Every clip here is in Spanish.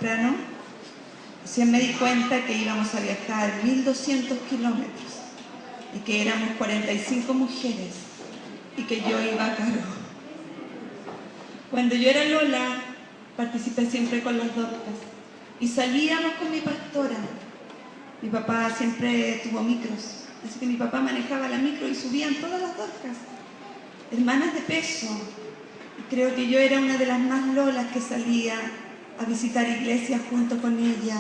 temprano, recién me di cuenta que íbamos a viajar 1200 kilómetros y que éramos 45 mujeres y que yo iba a cargo. Cuando yo era Lola, participé siempre con las doctas y salíamos con mi pastora. Mi papá siempre tuvo micros, así que mi papá manejaba la micro y subían todas las doctas, hermanas de peso. Y creo que yo era una de las más Lolas que salía a visitar iglesias junto con ella.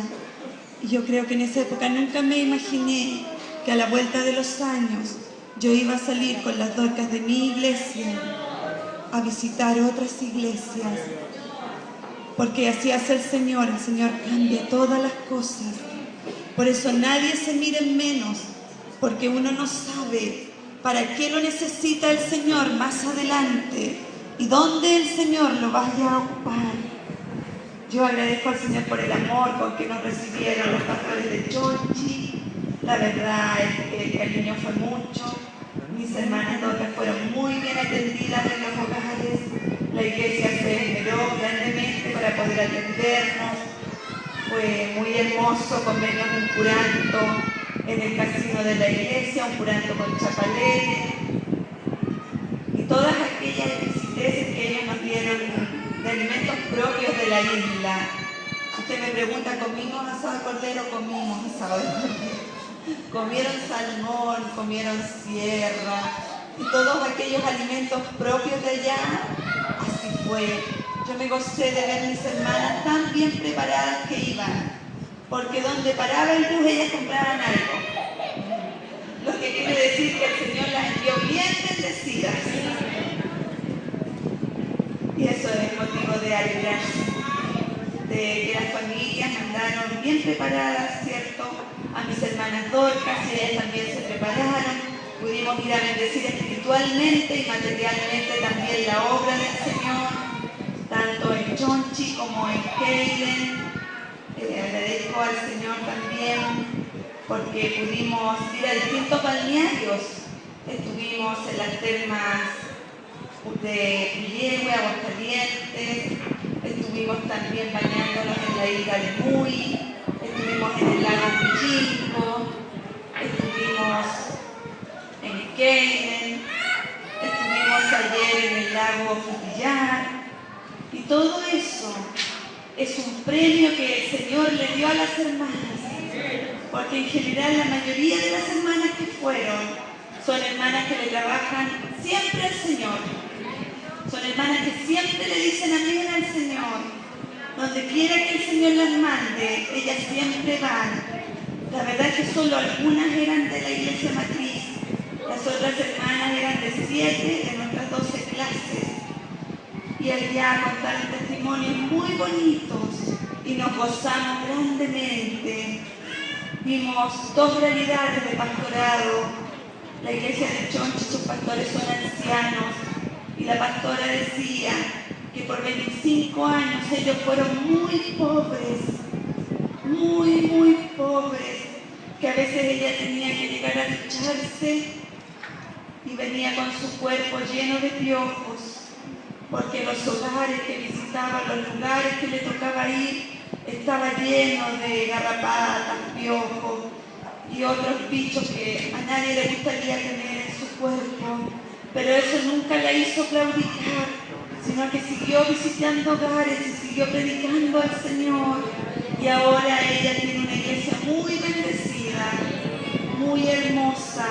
Y yo creo que en esa época nunca me imaginé que a la vuelta de los años yo iba a salir con las doctas de mi iglesia a visitar otras iglesias, porque así hace el Señor cambia todas las cosas. Por eso nadie se mire en menos, porque uno no sabe para qué lo necesita el Señor más adelante y dónde el Señor lo vaya a ocupar. Yo agradezco al Señor por el amor con que nos recibieron los pastores de Chonchi. La verdad es que el cariño fue mucho. Mis hermanas todas fueron muy bien atendidas en los hogares. La iglesia se esmeró grandemente para poder atendernos. Fue muy hermoso comernos un curanto en el casino de la iglesia, un curanto con chapalete. Y todas aquellas exquisiteces que ellos nos dieron de alimentos propios de la isla. Si usted me pregunta, ¿comimos asado de cordero? Comimos asado de cordero. Comieron salmón, comieron sierra y todos aquellos alimentos propios de allá. Así fue. Yo me gocé de ver mis hermanas tan bien preparadas que iban, porque donde paraba el bus ellas compraban algo. Lo que quiere decir que el Señor las envió bien bendecidas. Y eso es motivo de alegrarse, de que las familias andaron bien preparadas, ¿cierto? A mis hermanas Dorcas, y ellas también se prepararon. Pudimos ir a bendecir espiritualmente y materialmente también la obra del Señor, tanto en Chonchi como en Keilen. Agradezco al Señor también porque pudimos ir a distintos balnearios. Estuvimos en las termas de Puyehue, Aguascalientes, estuvimos también bañándonos en la isla de Muy, estuvimos en el lago Pichinco, estuvimos en Keilen, estuvimos ayer en el lago Frutillar, y todo eso es un premio que el Señor le dio a las hermanas, porque en general la mayoría de las hermanas que fueron son hermanas que le trabajan siempre al Señor. Son hermanas que siempre le dicen amén al Señor. Donde quiera que el Señor las mande, ellas siempre van. La verdad es que solo algunas eran de la iglesia matriz. Las otras hermanas eran de 7 de nuestras 12 clases. Y allá contaron testimonios muy bonitos y nos gozamos grandemente. Vimos 2 realidades de pastorado. La iglesia de Chonchi, sus pastores son ancianos. Y la pastora decía que por 25 años ellos fueron muy pobres, muy pobres, que a veces ella tenía que llegar a ducharse y venía con su cuerpo lleno de piojos, porque los hogares que visitaba, los lugares que le tocaba ir, estaba lleno de garrapatas, piojos y otros bichos que a nadie le gustaría tener en su cuerpo. Pero eso nunca la hizo claudicar, sino que siguió visitando hogares y siguió predicando al Señor. Y ahora ella tiene una iglesia muy bendecida, muy hermosa.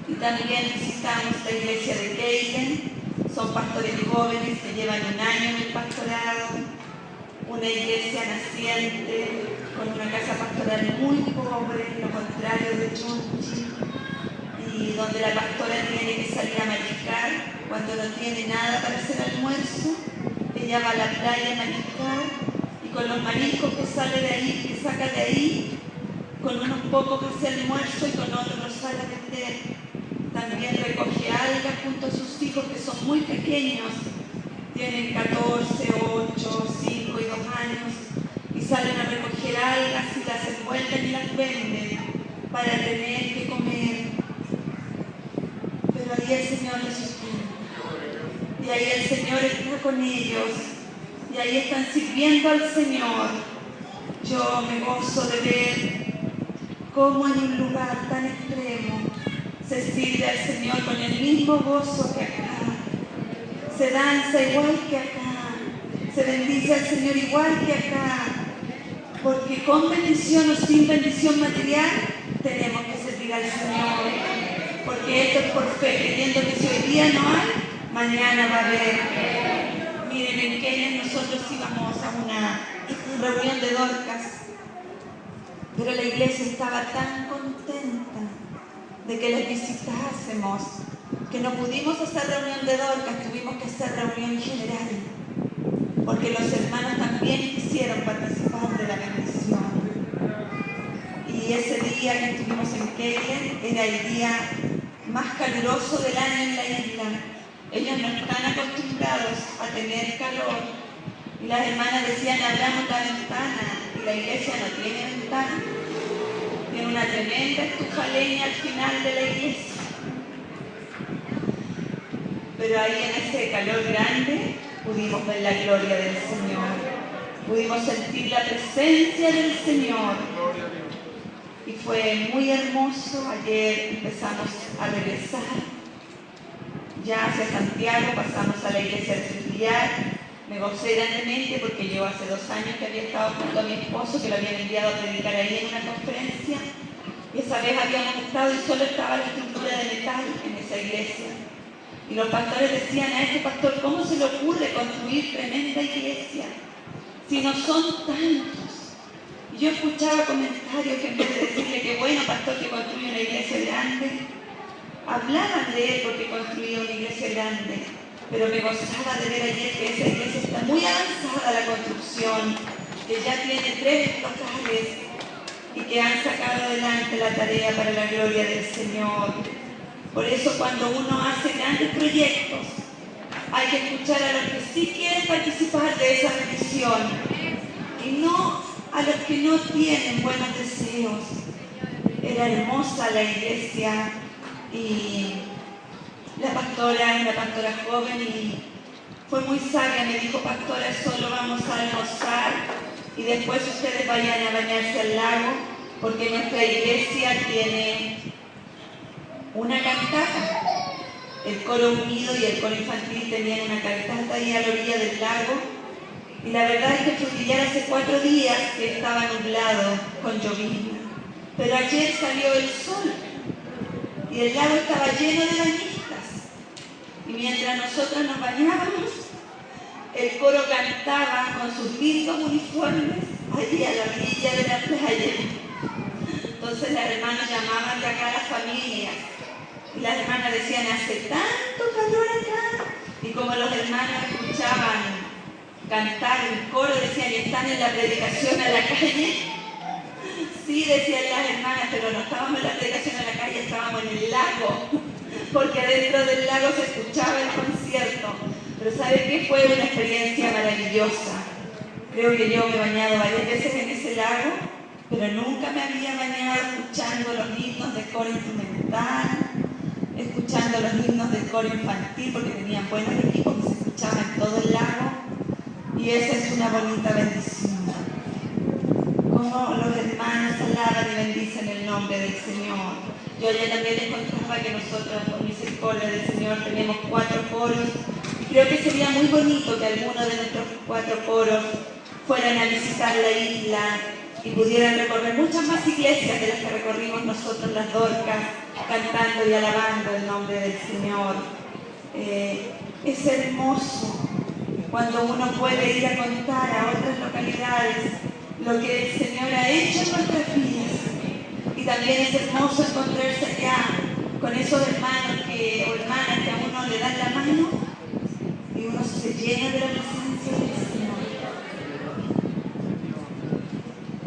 Y también visitamos la iglesia de Keilen. Son pastores jóvenes que llevan 1 año en el pastorado. Una iglesia naciente, con una casa pastoral muy pobre, lo contrario de Chonchi. Y donde la pastora tiene que salir a mariscar cuando no tiene nada para hacer almuerzo. Ella va a la playa a mariscar y con los mariscos que sale de ahí, que saca de ahí, con unos pocos hace almuerzo y con otros los sale a vender. También recoge algas junto a sus hijos que son muy pequeños, tienen 14, 8, 5 y 2 años y salen a recoger algas y las envuelven y las venden para tener que comer. Pero ahí el Señor les sostiene. Y ahí el Señor está con ellos. y ahí están sirviendo al Señor. Yo me gozo de ver cómo en un lugar tan extremo se sirve al Señor con el mismo gozo que acá. Se danza igual que acá, se bendice al Señor igual que acá, porque con bendición o sin bendición material tenemos que servir al Señor, porque esto es por fe, creyendo que si hoy día no hay, mañana va a haber. Miren, en Kenia nosotros íbamos a una reunión de Dorcas, pero la iglesia estaba tan contenta de que les visitásemos, que no pudimos hacer reunión de Dorcas, tuvimos que hacer reunión general, porque los hermanos también quisieron participar de la bendición. Y ese día que estuvimos en Keilen era el día más caluroso del año en la isla. Ellos no están acostumbrados a tener calor. Y las hermanas decían, abramos la ventana, y la iglesia no tiene ventana. Tiene una tremenda estufa leña al final de la iglesia. Pero ahí en ese calor grande pudimos ver la gloria del Señor. Pudimos sentir la presencia del Señor. Y fue muy hermoso. Ayer empezamos a regresar ya hacia Santiago, pasamos a la iglesia de Frutillar. Me gocé grandemente porque yo hace 2 años que había estado junto a mi esposo, que lo habían enviado a predicar ahí en una conferencia. Y esa vez habíamos estado y solo estaba la estructura de metal en esa iglesia. Y los pastores decían a este pastor, ¿cómo se le ocurre construir tremenda iglesia si no son tantos? Y yo escuchaba comentarios que en vez de decirle que bueno, pastor, que construye una iglesia grande, hablaban de él porque construía una iglesia grande. Pero me gozaba de ver ayer que esa iglesia está muy avanzada la construcción, que ya tiene 3 locales y que han sacado adelante la tarea para la gloria del Señor. Por eso cuando uno hace grandes proyectos, hay que escuchar a los que sí quieren participar de esa bendición y no a los que no tienen buenos deseos. Era hermosa la iglesia y la pastora, una pastora joven, y fue muy sabia, me dijo, pastora, solo vamos a almorzar y después ustedes vayan a bañarse al lago, porque nuestra iglesia tiene una cantata. El coro unido y el coro infantil tenían una cantata ahí a la orilla del lago, y la verdad es que Frutillar hace 4 días que estaba nublado con llovizna, pero ayer salió el sol y el lago estaba lleno de bañistas, y mientras nosotros nos bañábamos, el coro cantaba con sus lindos uniformes allí a la orilla de la playa. Entonces las hermanas llamaban de acá a las familias y las hermanas decían, hace tanto calor acá, y como los hermanos escuchaban cantar el coro, decían, ¿y están en la predicación a la calle? Sí, decían las hermanas, pero no estábamos en la predicación a la calle, estábamos en el lago, porque dentro del lago se escuchaba el concierto. Pero ¿sabe qué? Fue una experiencia maravillosa. Creo que yo me he bañado varias veces en ese lago, pero nunca me había bañado escuchando los himnos de coro instrumental, escuchando los himnos del coro infantil, porque tenían buenos equipos que se escuchaban en todo el lago, y esa es una bonita bendición. Como los hermanos alaban y bendicen el nombre del Señor. Yo ya también les contaba que nosotros, por misericordia del Señor, tenemos 4 coros, y creo que sería muy bonito que alguno de nuestros 4 coros fueran a visitar la isla y pudieran recorrer muchas más iglesias de las que recorrimos nosotros las Dorcas, cantando y alabando el nombre del Señor. Es hermoso cuando uno puede ir a contar a otras localidades lo que el Señor ha hecho en nuestras vidas. Y también es hermoso encontrarse allá con esos hermanos o hermanas que a uno le dan la mano y uno se llena de la presencia del Señor.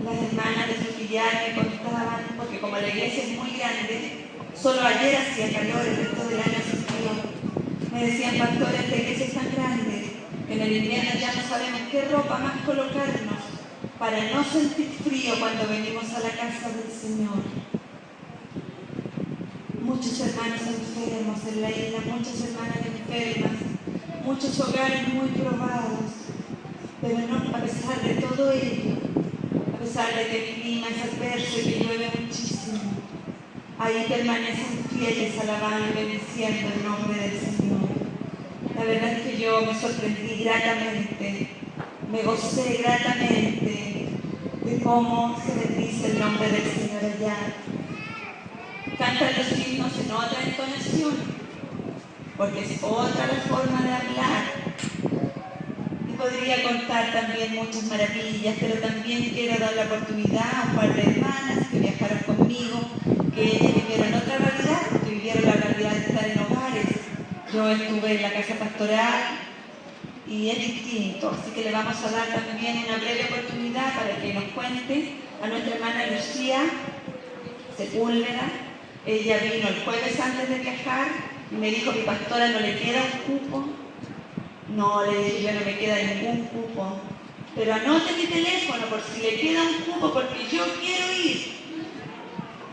Las hermanas de Frutillar me contaban, porque como la iglesia es muy grande, solo ayer hacía calor, el resto del año hacía frío. Me decían, pastor, esta iglesia es tan grande que en el invierno ya no sabemos qué ropa más colocarnos para no sentir frío cuando venimos a la casa del Señor. Muchos hermanos enfermos en la isla, muchas hermanas enfermas, muchos hogares muy probados. Pero no, a pesar de todo ello, a pesar de que el clima es adverso y que llueve muchísimo, ahí permanecen fieles alabando y bendiciendo el nombre del Señor. La verdad es que yo me sorprendí gratamente, me gocé gratamente de cómo se bendice el nombre del Señor allá. Cantan los himnos en otra entonación, porque es otra la forma de hablar. Y podría contar también muchas maravillas, pero también quiero dar la oportunidad a un par de hermanas que viajaron conmigo, que ellas vivieron otra realidad, que vivieron la realidad de estar en hogares. Yo estuve en la casa pastoral y es distinto, así que le vamos a dar también una breve oportunidad para que nos cuente a nuestra hermana Lucía Sepúlveda. Ella vino el jueves antes de viajar y me dijo: mi pastora, ¿no le queda un cupo? No, le dije yo, no me queda ningún cupo, pero anote mi teléfono por si le queda un cupo, porque yo quiero ir.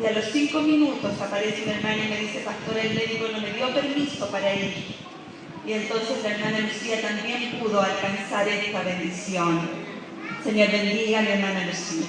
Y a los 5 minutos aparece una hermana y me dice: pastora, el médico no me dio permiso para ir. Y entonces la hermana Lucía también pudo alcanzar esta bendición. Señor bendiga a mi hermana Lucía.